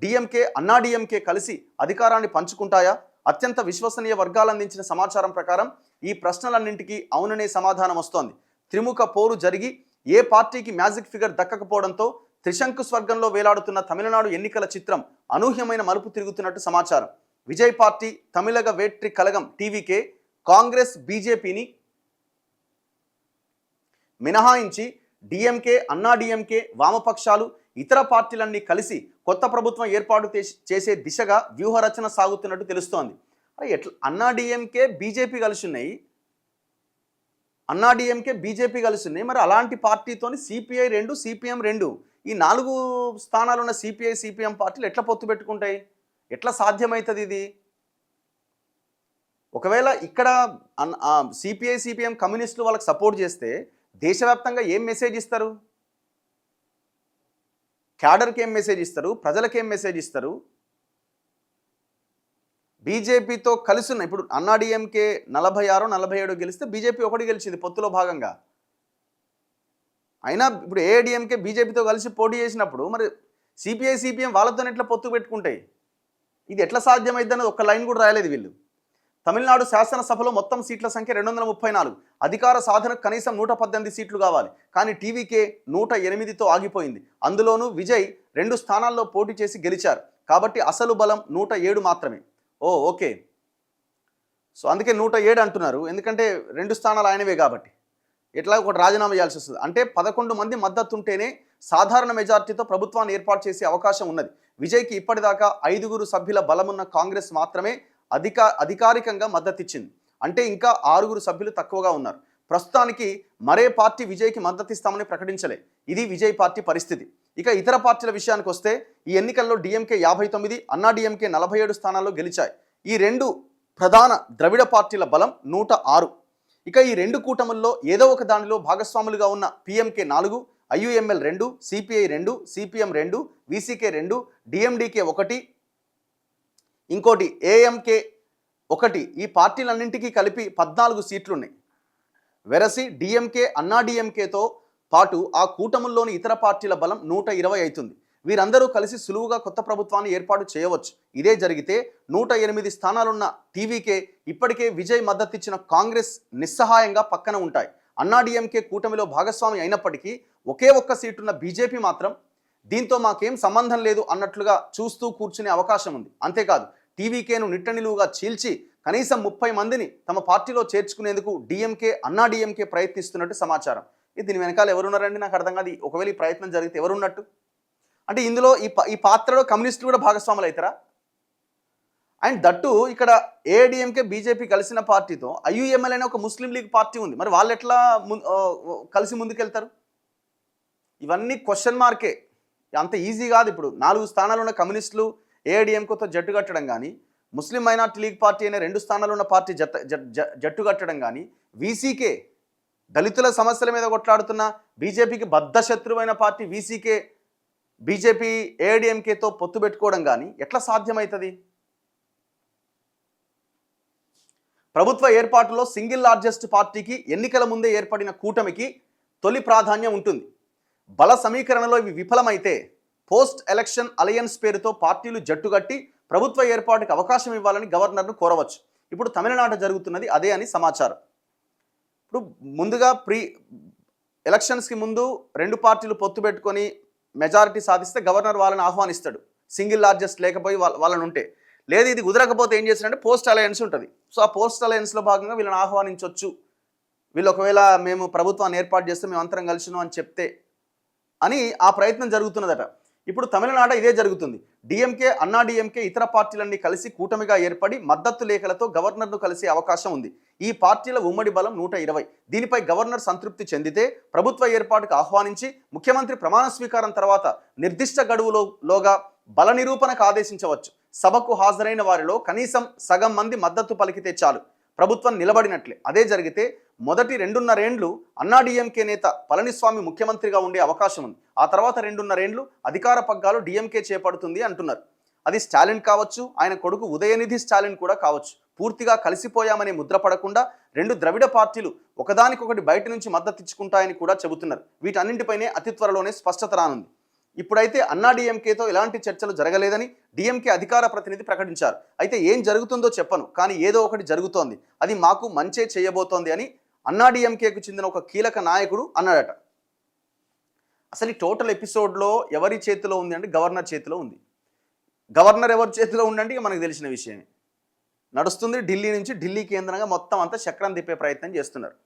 డిఎంకే అన్నాడీఎంకే కలిసి అధికారాన్ని పంచుకుంటాయా? అత్యంత విశ్వసనీయ వర్గాలు అందించిన సమాచారం ప్రకారం ఈ ప్రశ్నలన్నింటికీ అవుననే సమాధానం వస్తోంది. త్రిముఖ పోరు జరిగి ఏ పార్టీకి మ్యాజిక్ ఫిగర్ దక్కకపోవడంతో త్రిశంకు స్వర్గంలో వేలాడుతున్న తమిళనాడు ఎన్నికల చిత్రం అనూహ్యమైన మలుపు తిరుగుతున్నట్టు సమాచారం. విజయ్ పార్టీ తమిళగ వేట్రి కలగం టీవీకే, కాంగ్రెస్ బీజేపీని మినహాయించి డిఎంకే అన్నాడీఎంకే వామపక్షాలు ఇతర పార్టీలన్నీ కలిసి కొత్త ప్రభుత్వం ఏర్పాటు చేసే దిశగా వ్యూహరచన సాగుతున్నట్టు తెలుస్తోంది. అరే ఎట్లా అన్నాడీఎంకే బీజేపీ కలిసి ఉన్నాయి, మరి అలాంటి పార్టీతోని సిపిఐ 2 సిపిఎం 2 ఈ 4 స్థానాలు ఉన్న సిపిఐ సిపిఎం పార్టీలు ఎట్లా పొత్తు పెట్టుకుంటాయి? ఎట్లా సాధ్యమవుతుంది ఇది? ఒకవేళ ఇక్కడ సిపిఐ సిపిఎం కమ్యూనిస్టులు వాళ్ళకి సపోర్ట్ చేస్తే దేశవ్యాప్తంగా ఏం మెసేజ్ ఇస్తారు? క్యాడర్కి ఏం మెసేజ్ ఇస్తారు? ప్రజలకు ఏం మెసేజ్ ఇస్తారు? బీజేపీతో కలిసి ఉన్న ఇప్పుడు అన్నాడీఎంకే 46-47 గెలిస్తే బీజేపీ 1 గెలిచింది పొత్తులో భాగంగా. అయినా ఇప్పుడు ఏఐడిఎంకే బీజేపీతో కలిసి పోటీ చేసినప్పుడు మరి సిపిఐ సిపిఎం వాళ్ళతో ఎట్లా పొత్తు పెట్టుకుంటాయి? ఇది ఎట్లా సాధ్యమైందన్నది ఒక్క లైన్ కూడా రాయలేదు వీళ్ళు. తమిళనాడు శాసనసభలో మొత్తం సీట్ల సంఖ్య 234. అధికార సాధనకు కనీసం 118 సీట్లు కావాలి. కానీ టీవీకే 108తో ఆగిపోయింది. అందులోనూ విజయ్ 2 స్థానాల్లో పోటీ చేసి గెలిచారు కాబట్టి అసలు బలం 107 మాత్రమే. ఓకే, సో అందుకే 107 అంటున్నారు, ఎందుకంటే 2 స్థానాలు ఆయనవే కాబట్టి. ఎట్లా ఒకటి రాజీనామా చేయాల్సి వస్తుంది. అంటే 11 మంది మద్దతుంటేనే సాధారణ మెజార్టీతో ప్రభుత్వాన్ని ఏర్పాటు చేసే అవకాశం ఉన్నది. విజయ్కి ఇప్పటిదాకా 5 సభ్యుల బలమున్న కాంగ్రెస్ మాత్రమే అధికారికంగా మద్దతిచ్చింది. అంటే ఇంకా 6 సభ్యులు తక్కువగా ఉన్నారు. ప్రస్తుతానికి మరే పార్టీ విజయ్కి మద్దతిస్తామని ప్రకటించలే. ఇది విజయ్ పార్టీ పరిస్థితి. ఇక ఇతర పార్టీల విషయానికి వస్తే ఈ ఎన్నికల్లో డిఎంకే 59, అన్నాడీఎంకే 47 స్థానాల్లో గెలిచాయి. ఈ 2 ప్రధాన ద్రవిడ పార్టీల బలం 106. ఇక ఈ 2 కూటముల్లో ఏదో ఒక దానిలో భాగస్వాములుగా ఉన్న PMK 4, IUML 2, CPI 2, CPM 2, VCK 2, DMDK 1, ఇంకోటి ఏఎంకే 1. ఈ పార్టీలన్నింటికీ కలిపి 14 సీట్లున్నాయి. వెరసి డిఎంకే అన్నాడీఎంకేతో పాటు ఆ కూటముల్లోని ఇతర పార్టీల బలం 120 అవుతుంది. వీరందరూ కలిసి సులువుగా కొత్త ప్రభుత్వాన్ని ఏర్పాటు చేయవచ్చు. ఇదే జరిగితే 108 స్థానాలున్న టీవీకే ఇప్పటికే విజయ్ మద్దతిచ్చిన కాంగ్రెస్ నిస్సహాయంగా పక్కన ఉంటాయి. అన్నాడీఎంకే కూటమిలో భాగస్వామి అయినప్పటికీ ఒకే ఒక్క సీటున్న బీజేపీ మాత్రం దీంతో మాకేం సంబంధం లేదు అన్నట్లుగా చూస్తూ కూర్చునే అవకాశం ఉంది. అంతేకాదు టీవీకేను నిట్టనిలువుగా చీల్చి కనీసం 30 మందిని తమ పార్టీలో చేర్చుకునేందుకు డిఎంకే అన్నాడీఎంకే ప్రయత్నిస్తున్నట్టు సమాచారం. దీని వెనకాల ఎవరున్నారండి? నాకు అర్థం కాదు. ఒకవేళ ఈ ప్రయత్నం జరిగితే ఎవరున్నట్టు? అంటే ఇందులో ఈ పాత్రలో కమ్యూనిస్టులు కూడా భాగస్వాములు అవుతారా? అండ్ దట్టు ఇక్కడ ఏఐడిఎంకే బీజేపీ కలిసిన పార్టీతో ఐయుఎంఎల్ అనే ఒక ముస్లిం లీగ్ పార్టీ ఉంది. మరి వాళ్ళు ఎట్లా కలిసి ముందుకెళ్తారు? ఇవన్నీ క్వశ్చన్ మార్కే, అంత ఈజీ కాదు. ఇప్పుడు 4 స్థానాలు ఉన్న కమ్యూనిస్టులు ఏఐడిఎంకేతో జట్టు కట్టడం కానీ, ముస్లిం మైనార్టీ లీగ్ పార్టీ అనే 2 స్థానాలు ఉన్న పార్టీ జట్టు కట్టడం కానీ, వీసీకే దళితుల సమస్యల మీద కొట్లాడుతున్న బీజేపీకి బద్ధ శత్రువైన పార్టీ వీసీకే బీజేపీ ఏఐడిఎంకేతో పొత్తు పెట్టుకోవడం కానీ ఎట్లా సాధ్యమవుతుంది? ప్రభుత్వ ఏర్పాటులో సింగిల్ లార్జెస్ట్ పార్టీకి ఎన్నికల ముందే ఏర్పడిన కూటమికి తొలి ప్రాధాన్యం ఉంటుంది. బల సమీకరణలో ఇవి విఫలమైతే పోస్ట్ ఎలక్షన్ అలయన్స్ పేరుతో పార్టీలు జట్టుగట్టి ప్రభుత్వ ఏర్పాటుకు అవకాశం ఇవ్వాలని గవర్నర్ను కోరవచ్చు. ఇప్పుడు తమిళనాడు జరుగుతున్నది అదే అని సమాచారం. ఇప్పుడు ముందుగా ఎలక్షన్స్కి ముందు రెండు పార్టీలు పొత్తు పెట్టుకొని మెజారిటీ సాధిస్తే గవర్నర్ వాళ్ళని ఆహ్వానిస్తాడు. సింగిల్ లార్జెస్ట్ లేకపోయి వాళ్ళని ఉంటే, లేదు ఇది కుదరకపోతే ఏం చేస్తారంటే పోస్ట్ అలయన్స్ ఉంటుంది. సో ఆ పోస్ట్ అలయన్స్లో భాగంగా వీళ్ళని ఆహ్వానించవచ్చు. వీళ్ళు ఒకవేళ మేము ప్రభుత్వాన్ని ఏర్పాటు చేస్తే మేము అందరం కలిసినాం అని చెప్తే అని ఆ ప్రయత్నం జరుగుతున్నదట. ఇప్పుడు తమిళనాడు ఇదే జరుగుతుంది. డిఎంకే, అన్నా డిఎంకే, ఇతర పార్టీలన్నీ కలిసి కూటమిగా ఏర్పడి మద్దతు లేఖలతో గవర్నర్ను కలిసే అవకాశం ఉంది. ఈ పార్టీల ఉమ్మడి బలం 120. దీనిపై గవర్నర్ సంతృప్తి చెందితే ప్రభుత్వ ఏర్పాటుకు ఆహ్వానించి ముఖ్యమంత్రి ప్రమాణ స్వీకారం తర్వాత నిర్దిష్ట గడువులోగా బల నిరూపణకు ఆదేశించవచ్చు. సభకు హాజరైన వారిలో కనీసం సగం మంది మద్దతు పలికితే చాలు, ప్రభుత్వం నిలబడినట్లే. అదే జరిగితే మొదటి 2.5 ఏండ్లు అన్నాడీఎంకే నేత పళనిస్వామి ముఖ్యమంత్రిగా ఉండే అవకాశం ఉంది. ఆ తర్వాత 2.5 ఏండ్లు అధికార పగ్గాలు డిఎంకే చేపడుతుంది అంటున్నారు. అది స్టాలిన్ కావచ్చు, ఆయన కొడుకు ఉదయనిధి స్టాలిన్ కూడా కావచ్చు. పూర్తిగా కలిసిపోయామనే ముద్ర పడకుండా రెండు ద్రవిడ పార్టీలు ఒకదానికొకటి బయట నుంచి మద్దతు ఇచ్చుకుంటాయని కూడా చెబుతున్నారు. వీటన్నింటిపైనే అతి త్వరలోనే స్పష్టత రానుంది. ఇప్పుడైతే అన్నా డిఎంకేతో ఎలాంటి చర్చలు జరగలేదని డిఎంకే అధికార ప్రతినిధి ప్రకటించారు. అయితే ఏం జరుగుతుందో చెప్పను, కానీ ఏదో ఒకటి జరుగుతోంది, అది మాకు మంచే చేయబోతోంది అని అన్నా డిఎంకేకు చెందిన ఒక కీలక నాయకుడు అన్నాడట. అసలు ఈ టోటల్ ఎపిసోడ్లో ఎవరి చేతిలో ఉంది అంటే గవర్నర్ చేతిలో ఉంది. గవర్నర్ ఎవరి చేతిలో ఉండంటే ఇక మనకు తెలిసిన విషయమే. నడుస్తుంది ఢిల్లీ నుంచి, ఢిల్లీ కేంద్రంగా మొత్తం అంతా చక్రం తిప్పే ప్రయత్నం చేస్తున్నారు.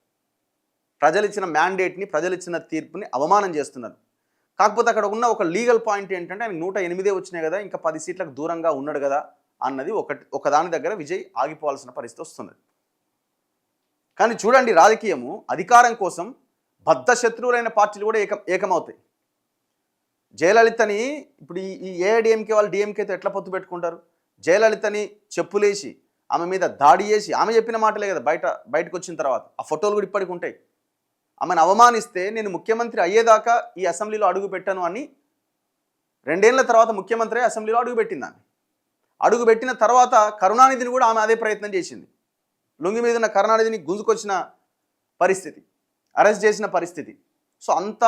ప్రజలు ఇచ్చిన మ్యాండేట్ని, ప్రజలు ఇచ్చిన తీర్పుని అవమానం చేస్తున్నారు. కాకపోతే అక్కడ ఉన్న ఒక లీగల్ పాయింట్ ఏంటంటే ఆయన 108 వచ్చినాయి కదా, ఇంకా 10 సీట్లకు దూరంగా ఉన్నాడు కదా అన్నది ఒకదాని దగ్గర విజయ్ ఆగిపోవాల్సిన పరిస్థితి వస్తున్నది. కానీ చూడండి, రాజకీయము అధికారం కోసం బద్ధ శత్రువులైన పార్టీలు కూడా ఏకమవుతాయి. జయలలితని ఇప్పుడు ఈ ఏఐడిఎంకే వాళ్ళు డిఎంకేతో ఎట్లా పొత్తు పెట్టుకుంటారు? జయలలితని చెప్పులేసి ఆమె మీద దాడి చేసి, ఆమె చెప్పిన మాటలే కదా బయటకు వచ్చిన తర్వాత ఆ ఫోటోలు కూడా ఇప్పటికి ఉంటాయి. ఆమెను అవమానిస్తే నేను ముఖ్యమంత్రి అయ్యేదాకా ఈ అసెంబ్లీలో అడుగు పెట్టాను అని 2 ఏళ్ల తర్వాత ముఖ్యమంత్రి అసెంబ్లీలో అడుగుపెట్టింది. ఆమె అడుగుపెట్టిన తర్వాత కరుణానిధిని కూడా ఆమె అదే ప్రయత్నం చేసింది. లుంగి మీద ఉన్న కరుణానిధిని గుంజుకొచ్చిన పరిస్థితి, అరెస్ట్ చేసిన పరిస్థితి. సో అంత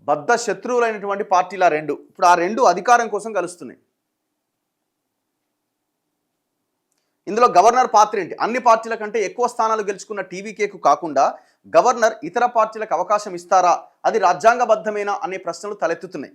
బద్ధ శత్రువులైనటువంటి పార్టీలు ఆ రెండు. ఇప్పుడు ఆ రెండు అధికారం కోసం కలుస్తున్నాయి. ఇందులో గవర్నర్ పాత్ర ఏంటి? అన్ని పార్టీల కంటే ఎక్కువ స్థానాలు గెలుచుకున్న టీవీకేకు కాకుండా గవర్నర్ ఇతర పార్టీలకు అవకాశం ఇస్తారా, అది రాజ్యాంగబద్ధమేనా అనే ప్రశ్నలు తలెత్తుతున్నాయి.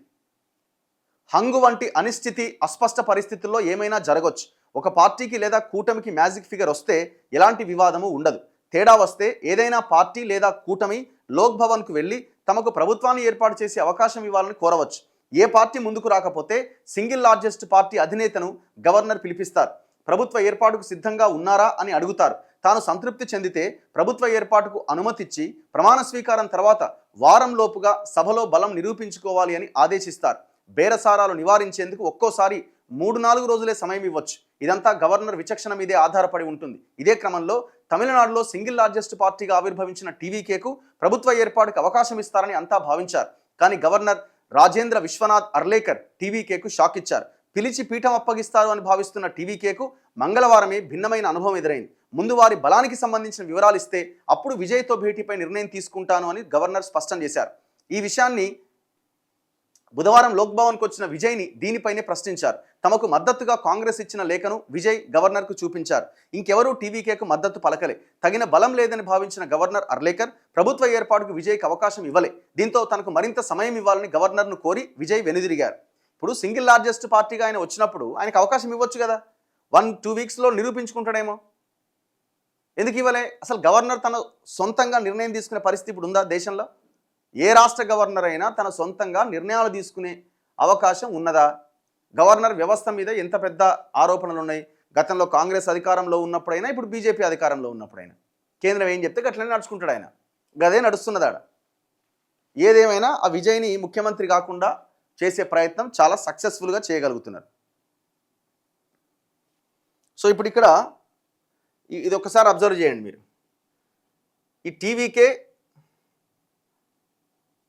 హంగు వంటి అనిశ్చితి, అస్పష్ట పరిస్థితుల్లో ఏమైనా జరగవచ్చు. ఒక పార్టీకి లేదా కూటమికి మ్యాజిక్ ఫిగర్ వస్తే ఎలాంటి వివాదము ఉండదు. తేడా వస్తే ఏదైనా పార్టీ లేదా కూటమి లోక్ భవన్కు వెళ్ళి తమకు ప్రభుత్వాన్ని ఏర్పాటు చేసే అవకాశం ఇవ్వాలని కోరవచ్చు. ఏ పార్టీ ముందుకు రాకపోతే సింగిల్ లార్జెస్ట్ పార్టీ అధినేతను గవర్నర్ పిలిపిస్తారు. ప్రభుత్వ ఏర్పాటుకు సిద్ధంగా ఉన్నారా అని అడుగుతారు. తాను సంతృప్తి చెందితే ప్రభుత్వ ఏర్పాటుకు అనుమతిచ్చి ప్రమాణ స్వీకారం తర్వాత వారంలోపుగా సభలో బలం నిరూపించుకోవాలి అని ఆదేశిస్తారు. బేరసారాలు నివారించేందుకు ఒక్కోసారి 3-4 రోజులే సమయం ఇవ్వచ్చు. ఇదంతా గవర్నర్ విచక్షణ మీదే ఆధారపడి ఉంటుంది. ఇదే క్రమంలో తమిళనాడులో సింగిల్ లార్జెస్ట్ పార్టీగా ఆవిర్భవించిన టీవీకేకు ప్రభుత్వ ఏర్పాటుకు అవకాశం ఇస్తారని అంతా భావించారు. కానీ గవర్నర్ రాజేంద్ర విశ్వనాథ్ అర్లేకర్ టీవీకేకు షాక్ ఇచ్చారు. పిలిచి పీఠం అప్పగిస్తారు అని భావిస్తున్న టీవీకేకు మంగళవారమే భిన్నమైన అనుభవం ఎదురైంది. ముందు వారి బలానికి సంబంధించిన వివరాలు ఇస్తే అప్పుడు విజయ్తో భేటీపై నిర్ణయం తీసుకుంటాను అని గవర్నర్ స్పష్టం చేశారు. ఈ విషయాన్ని బుధవారం లోక్ భవన్కు వచ్చిన విజయ్ని దీనిపైనే ప్రశ్నించారు. తమకు మద్దతుగా కాంగ్రెస్ ఇచ్చిన లేఖను విజయ్ గవర్నర్కు చూపించారు. ఇంకెవరూ టీవీకేకు మద్దతు పలకలే. తగిన బలం లేదని భావించిన గవర్నర్ అర్లేకర్ ప్రభుత్వ ఏర్పాటుకు విజయ్కి అవకాశం ఇవ్వలే. దీంతో తనకు మరింత సమయం ఇవ్వాలని గవర్నర్ను కోరి విజయ్ వెనుదిరిగారు. ఇప్పుడు సింగిల్ లార్జెస్ట్ పార్టీగా ఆయన వచ్చినప్పుడు ఆయనకు అవకాశం ఇవ్వచ్చు కదా, 1-2 వీక్స్లో నిరూపించుకుంటాడేమో. ఎందుకు ఇవ్వలే? అసలు గవర్నర్ తన సొంతంగా నిర్ణయం తీసుకునే పరిస్థితి ఇప్పుడు ఉందా దేశంలో? ఏ రాష్ట్ర గవర్నర్ అయినా తన సొంతంగా నిర్ణయాలు తీసుకునే అవకాశం ఉన్నదా? గవర్నర్ వ్యవస్థ మీద ఎంత పెద్ద ఆరోపణలు ఉన్నాయి. గతంలో కాంగ్రెస్ అధికారంలో ఉన్నప్పుడైనా, ఇప్పుడు బీజేపీ అధికారంలో ఉన్నప్పుడైనా కేంద్రం ఏం చెప్తే గట్లనే నడుచుకుంటాడు ఆయన. గదే నడుస్తున్నదాడ. ఏదేమైనా ఆ విజయ్ని ముఖ్యమంత్రి కాకుండా చేసే ప్రయత్నం చాలా సక్సెస్ఫుల్గా చేయగలుగుతున్నారు. సో ఇప్పుడు ఇక్కడ ఇది ఒకసారి అబ్జర్వ్ చేయండి మీరు. ఈ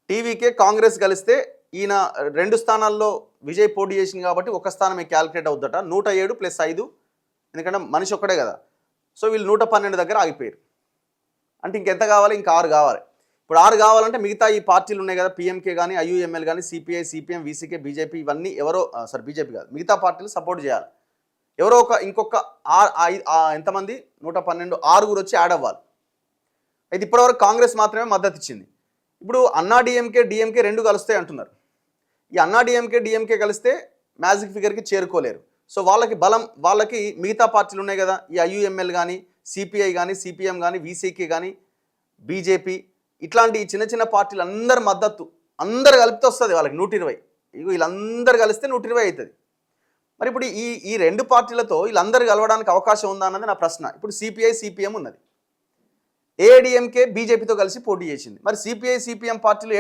టీవీకే కాంగ్రెస్ కలిస్తే ఈయన 2 స్థానాల్లో విజయ్ పోటీ చేసింది కాబట్టి ఒక స్థానమే క్యాలిక్యులేట్ అవుద్దట. 107 + 5, ఎందుకంటే మనిషి ఒక్కడే కదా. సో వీళ్ళు 112 దగ్గర ఆగిపోయారు. అంటే ఇంకెంత కావాలి? ఇంకా 6 కావాలి. ఇప్పుడు 6 కావాలంటే మిగతా ఈ పార్టీలు ఉన్నాయి కదా, పిఎంకే కానీ, ఐయుఎంఎల్ కానీ, సిపిఐ, సిపిఎం, వీసీకే, బీజేపీ, ఇవన్నీ ఎవరో బీజేపీ కాదు, మిగతా పార్టీలు సపోర్ట్ చేయాలి. ఎవరో ఇంకొక ఎంతమంది 112 6 వచ్చి యాడ్ అవ్వాలి. అయితే ఇప్పటివరకు కాంగ్రెస్ మాత్రమే మద్దతు ఇచ్చింది. ఇప్పుడు అన్నా డిఎంకే, డిఎంకే 2 కలుస్తాయి అంటున్నారు. ఈ అన్నా డిఎంకే, డిఎంకే కలిస్తే మ్యాజిక్ ఫిగర్కి చేరుకోలేరు. సో వాళ్ళకి మిగతా పార్టీలు ఉన్నాయి కదా, ఈ ఐయుఎంఎల్ కానీ, సిపిఐ కానీ, సిపిఎం కానీ, వీసీకే కానీ, బీజేపీ, ఇట్లాంటి చిన్న చిన్న పార్టీలు అందరి మద్దతు అందరు కలిపితే వస్తుంది వాళ్ళకి 120. వీళ్ళందరూ కలిస్తే 120 అవుతుంది. మరి ఇప్పుడు ఈ 2 పార్టీలతో వీళ్ళందరూ కలవడానికి అవకాశం ఉందా అన్నది నా ప్రశ్న. ఇప్పుడు సిపిఐ, సిపిఎం ఉన్నది, ఏఐడిఎంకే బీజేపీతో కలిసి పోటీ చేసింది. మరి సిపిఐ, సిపిఎం పార్టీలు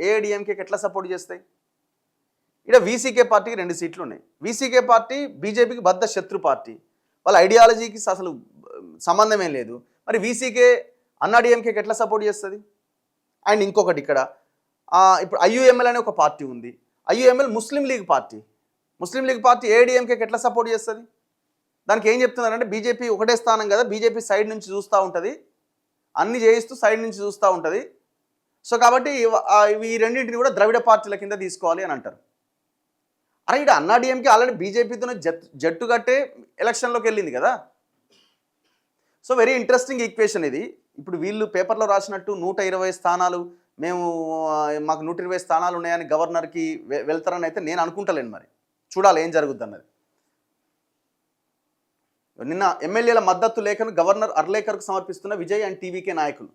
ఏఐడిఎంకేకి ఎట్లా సపోర్ట్ చేస్తాయి? ఇక్కడ వీసీకే పార్టీకి 2 సీట్లు ఉన్నాయి. వీసీకే పార్టీ బీజేపీకి బద్ద శత్రు పార్టీ, వాళ్ళ ఐడియాలజీకి అసలు సంబంధమే లేదు. మరి వీసీకే అన్నాడీఎంకేకి ఎట్లా సపోర్ట్ చేస్తుంది? అండ్ ఇంకొకటి ఇక్కడ ఇప్పుడు ఐయుఎంఎల్ అనే ఒక పార్టీ ఉంది. ఐయుఎంఎల్ ముస్లిం లీగ్ పార్టీ ఏఐడిఎంకేకి ఎట్లా సపోర్ట్ చేస్తుంది? దానికి ఏం చెప్తున్నారంటే బీజేపీ ఒకటే స్థానం కదా, బీజేపీ సైడ్ నుంచి చూస్తూ ఉంటుంది, అన్ని చేయిస్తూ సైడ్ నుంచి చూస్తూ ఉంటుంది. సో కాబట్టి ఈ రెండింటిని కూడా ద్రవిడ పార్టీల కింద తీసుకోవాలి అని అంటారు. అరే ఇక్కడ అన్నాడీఎంకే ఆల్రెడీ బీజేపీతోనే జట్టు కట్టే ఎలక్షన్లోకి వెళ్ళింది కదా. సో వెరీ ఇంట్రెస్టింగ్ ఈక్వేషన్ ఇది. ఇప్పుడు వీళ్ళు పేపర్లో రాసినట్టు 120 స్థానాలు మాకు 120 స్థానాలు ఉన్నాయని గవర్నర్కి వెళ్తారని అయితే నేను అనుకుంటలేను. మరి చూడాలి ఏం జరుగుద్ది అన్నది. నిన్న ఎమ్మెల్యేల మద్దతు లేఖను గవర్నర్ అర్లేకర్కు సమర్పిస్తున్న విజయ్ అండ్ టీవీకే నాయకులు.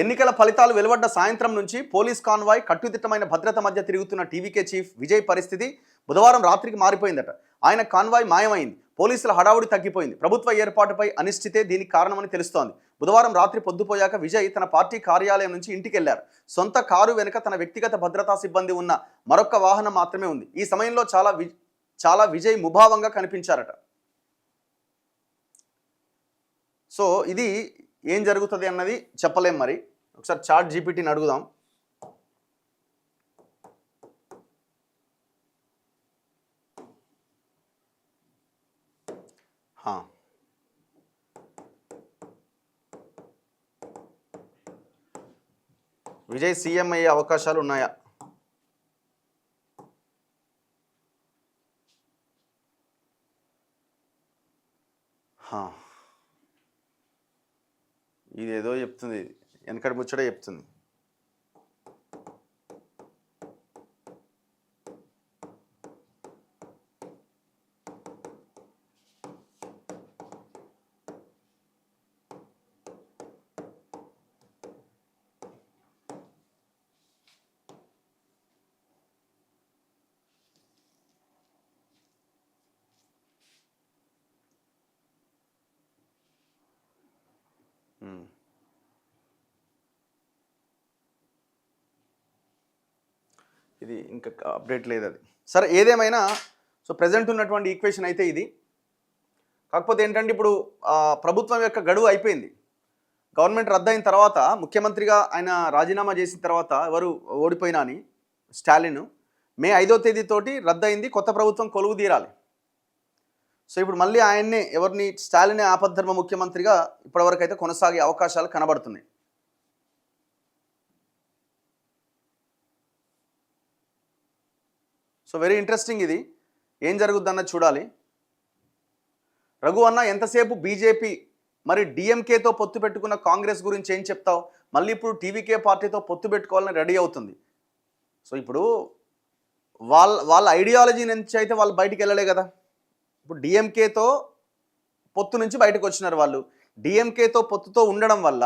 ఎన్నికల ఫలితాలు వెలువడ్డ సాయంత్రం నుంచి పోలీస్ కాన్వాయ్ కట్టుదిట్టమైన భద్రత మధ్య తిరుగుతున్న టీవీకే చీఫ్ విజయ్ పరిస్థితి బుధవారం రాత్రికి మారిపోయిందట. ఆయన కాన్వాయ్ మాయమైంది, పోలీసుల హడావుడి తగ్గిపోయింది. ప్రభుత్వ ఏర్పాటుపై అనిశ్చితే దీనికి కారణమని తెలుస్తోంది. బుధవారం రాత్రి పొద్దుపోయాక విజయ్ తన పార్టీ కార్యాలయం నుంచి ఇంటికి వెళ్లారు. సొంత కారు వెనుక తన వ్యక్తిగత భద్రతా సిబ్బంది ఉన్న మరొక వాహనం మాత్రమే ఉంది. ఈ సమయంలో చాలా విజయ్ ముభావంగా కనిపించారట. సో ఇది ఏం జరుగుతుంది అన్నది చెప్పలేం. మరి ఒకసారి చాట్ జీపీటీని అడుగుదాం. విజయ్ సీఎం అయ్యే అవకాశాలు ఉన్నాయా? ఇదేదో చెప్తుంది, వెనకటి ముచ్చట చెప్తుంది. ఇది ఇంకా అప్డేట్ లేదు అది. సరే ఏదేమైనా సో ప్రజెంట్ ఉన్నటువంటి ఈక్వేషన్ అయితే ఇది. కాకపోతే ఏంటంటే ఇప్పుడు ప్రభుత్వం యొక్క గడువు అయిపోయింది. గవర్నమెంట్ రద్దయిన తర్వాత ముఖ్యమంత్రిగా ఆయన రాజీనామా చేసిన తర్వాత ఎవరు ఓడిపోయినా అని స్టాలిన్ మే 5వ తేదీతోటి రద్దయింది. కొత్త ప్రభుత్వం కొలువు తీరాలి. సో ఇప్పుడు మళ్ళీ ఆయన్నే ఎవరిని స్టాలిన్ ఆపద్ధర్మ ముఖ్యమంత్రిగా ఇప్పటివరకు అయితే కొనసాగే అవకాశాలు కనబడుతున్నాయి. సో వెరీ ఇంట్రెస్టింగ్ ఇది. ఏం జరుగుద్దన్నది చూడాలి. రఘు అన్న ఎంతసేపు బీజేపీ మరి డిఎంకేతో పొత్తు పెట్టుకున్న కాంగ్రెస్ గురించి ఏం చెప్తావు? మళ్ళీ ఇప్పుడు టీవీకే పార్టీతో పొత్తు పెట్టుకోవాలని రెడీ అవుతుంది. సో ఇప్పుడు వాళ్ళ ఐడియాలజీ నుంచి అయితే వాళ్ళు బయటికి వెళ్ళలే కదా. ఇప్పుడు డిఎంకేతో పొత్తు నుంచి బయటకు వచ్చినారు వాళ్ళు. డిఎంకేతో పొత్తుతో ఉండడం వల్ల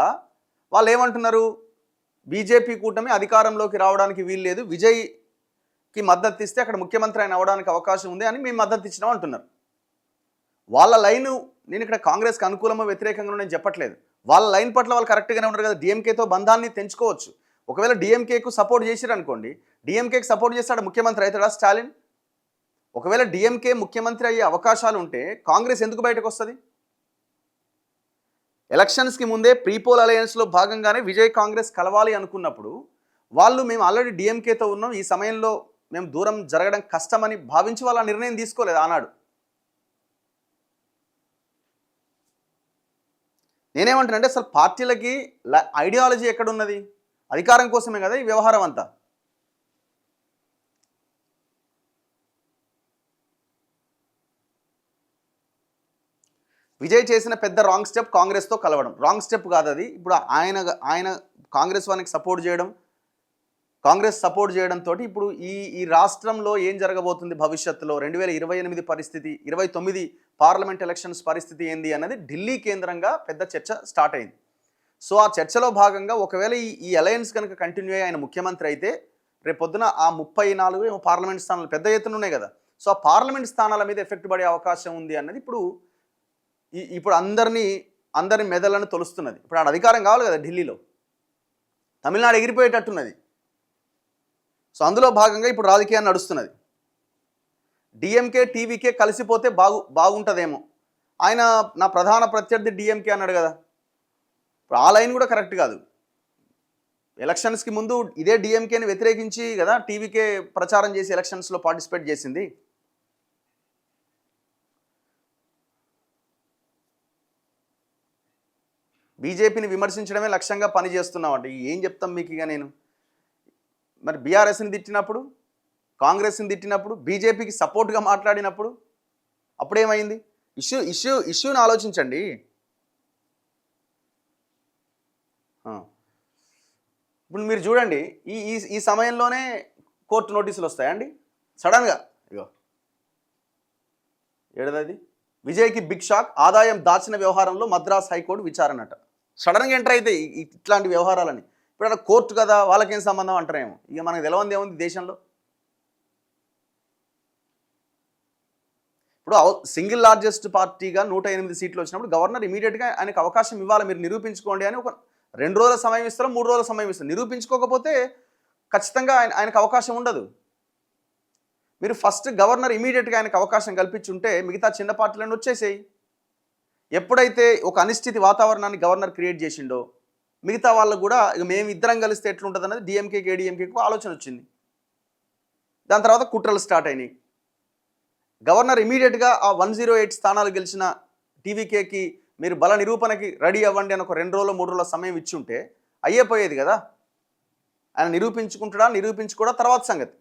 వాళ్ళు ఏమంటున్నారు, బీజేపీ కూటమి అధికారంలోకి రావడానికి వీల్లేదు, విజయ్కి మద్దతు ఇస్తే అక్కడ ముఖ్యమంత్రి ఆయన అవ్వడానికి అవకాశం ఉంది అని మేము మద్దతు ఇచ్చినాం అంటున్నారు. వాళ్ళ లైను, నేను ఇక్కడ కాంగ్రెస్కి అనుకూలమో వ్యతిరేకంగా నేను చెప్పట్లేదు, వాళ్ళ లైన్ పట్ల వాళ్ళు కరెక్ట్గానే ఉన్నారు కదా. డిఎంకేతో బంధాన్ని తెంచుకోవచ్చు. ఒకవేళ డిఎంకేకు సపోర్ట్ చేసిరు అనుకోండి, డిఎంకేకి సపోర్ట్ చేస్తాడు ముఖ్యమంత్రి అవుతాడా స్టాలిన్? ఒకవేళ డిఎంకే ముఖ్యమంత్రి అయ్యే అవకాశాలు ఉంటే కాంగ్రెస్ ఎందుకు బయటకు వస్తుంది? ఎలక్షన్స్కి ముందే ప్రీపోల్ అలయన్స్లో భాగంగానే విజయ్ కాంగ్రెస్ కలవాలి అనుకున్నప్పుడు వాళ్ళు మేము ఆల్రెడీ డిఎంకేతో ఉన్నాం, ఈ సమయంలో మేము దూరం జరగడం కష్టమని భావించి వాళ్ళ నిర్ణయం తీసుకోలేదు ఆనాడు. నేనేమంటానంటే అసలు పార్టీలకి ఐడియాలజీ ఎక్కడున్నది? అధికారం కోసమే కదా ఈ వ్యవహారం అంతా. విజయ్ చేసిన పెద్ద రాంగ్ స్టెప్ కాంగ్రెస్తో కలవడం. రాంగ్ స్టెప్ కాదు అది. ఇప్పుడు ఆయన కాంగ్రెస్ వారికి సపోర్ట్ చేయడం, కాంగ్రెస్ సపోర్ట్ చేయడంతో ఇప్పుడు ఈ రాష్ట్రంలో ఏం జరగబోతుంది భవిష్యత్తులో, 2028 పరిస్థితి, 29 పార్లమెంట్ ఎలక్షన్స్ పరిస్థితి ఏంది అన్నది ఢిల్లీ కేంద్రంగా పెద్ద చర్చ స్టార్ట్ అయింది. సో ఆ చర్చలో భాగంగా ఒకవేళ ఈ అలయన్స్ కనుక కంటిన్యూ అయ్యి ఆయన ముఖ్యమంత్రి అయితే రేపొద్దున ఆ 34 పార్లమెంట్ స్థానాలు పెద్ద ఎత్తున ఉన్నాయి కదా, సో ఆ పార్లమెంట్ స్థానాల మీద ఎఫెక్ట్ పడే అవకాశం ఉంది అన్నది ఇప్పుడు అందరి మెదళ్లను తొలుస్తున్నది. ఇప్పుడు ఆడ అధికారం కావాలి కదా ఢిల్లీలో, తమిళనాడు ఎగిరిపోయేటట్టున్నది. సో అందులో భాగంగా ఇప్పుడు రాజకీయాన్ని నడుస్తున్నది. డిఎంకే టీవీకే కలిసిపోతే బాగుంటుందేమో. ఆయన నా ప్రధాన ప్రత్యర్థి డిఎంకే అన్నాడు కదా, ఇప్పుడు ఆ లైన్ కూడా కరెక్ట్ కాదు. ఎలక్షన్స్కి ముందు ఇదే డిఎంకేని వ్యతిరేకించి కదా టీవీకే ప్రచారం చేసి ఎలక్షన్స్లో పార్టిసిపేట్ చేసింది. బీజేపీని విమర్శించడమే లక్ష్యంగా పనిచేస్తున్నాం అంటే ఏం చెప్తాం మీకు? ఇక నేను మరి బీఆర్ఎస్ని తిట్టినప్పుడు, కాంగ్రెస్ని తిట్టినప్పుడు, బీజేపీకి సపోర్ట్గా మాట్లాడినప్పుడు అప్పుడేమైంది? ఇష్యూని ఆలోచించండి. ఇప్పుడు మీరు చూడండి, ఈ సమయంలోనే కోర్టు నోటీసులు వస్తాయండి సడన్గా. ఇగో ఏడదది విజయ్కి బిగ్ షాక్, ఆదాయం దాచిన వ్యవహారంలో మద్రాస్ హైకోర్టు విచారణట. సడన్గా ఎంటర్ అయితే ఇట్లాంటి వ్యవహారాలని ఇప్పుడు అక్కడ కోర్టు కదా వాళ్ళకేం సంబంధం అంటారేమో. ఇక మనకు తెలవంది ఏముంది దేశంలో? ఇప్పుడు సింగిల్ లార్జెస్ట్ పార్టీగా 108 సీట్లు వచ్చినప్పుడు గవర్నర్ ఇమీడియట్గా ఆయనకు అవకాశం ఇవ్వాలి, మీరు నిరూపించుకోండి అని ఒక 2 రోజుల సమయం ఇస్తారో 3 రోజుల సమయం ఇస్తారు. నిరూపించుకోకపోతే ఖచ్చితంగా ఆయనకు అవకాశం ఉండదు. మీరు ఫస్ట్ గవర్నర్ ఇమీడియట్గా ఆయనకు అవకాశం కల్పించుంటే మిగతా చిన్న పార్టీలను వచ్చేసేయి. ఎప్పుడైతే ఒక అనిశ్చితి వాతావరణాన్ని గవర్నర్ క్రియేట్ చేసిండో మిగతా వాళ్ళకు కూడా ఇక మేము ఇద్దరం కలిస్తే ఎట్లుంటుంది అన్నది డిఎంకేకి ఏడీఎంకేకి ఆలోచన వచ్చింది. దాని తర్వాత కుట్రలు స్టార్ట్ అయినాయి. గవర్నర్ ఇమీడియట్గా ఆ 108 స్థానాలు గెలిచిన టీవీకేకి మీరు బల నిరూపణకి రెడీ అవ్వండి అని ఒక 2 రోజులు 3 రోజుల సమయం ఇచ్చి ఉంటే అయ్యేపోయేది కదా. ఆయన నిరూపించుకుంటాడా నిరూపించుకోవడా తర్వాత సంగతి.